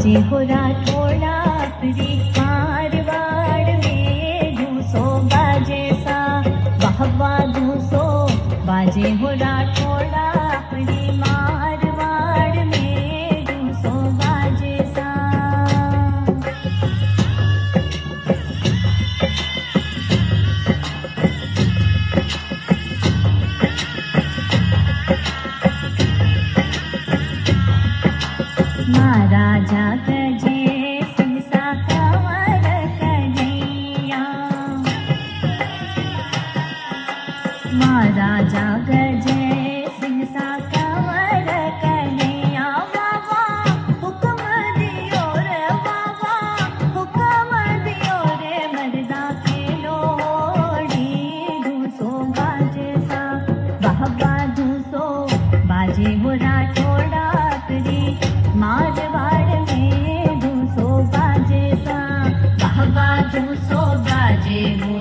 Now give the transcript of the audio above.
बाजे हो राठोड़ा अपनी मारवाड़ में दूसो बाजे सा वाह वाह दूसो बाजे हो राठोड़ा अपनी मारवाड़ में दूसो बाजे सा। महाराजा गजे सिंह सा कंवर कन्हैया, महाराजा गजे सिंह सा कंवर कन्हैया, बाबा हुक्म दियो रे बाबा हुक्म दियो रे मर्दा के लोड़ी दूसो बाजे सा वाह वाह दूसो बाजे हो राठोड़ा अपनी मारवाड़ में दूसो बाजे सा वाह वाह दूसो बाजे हो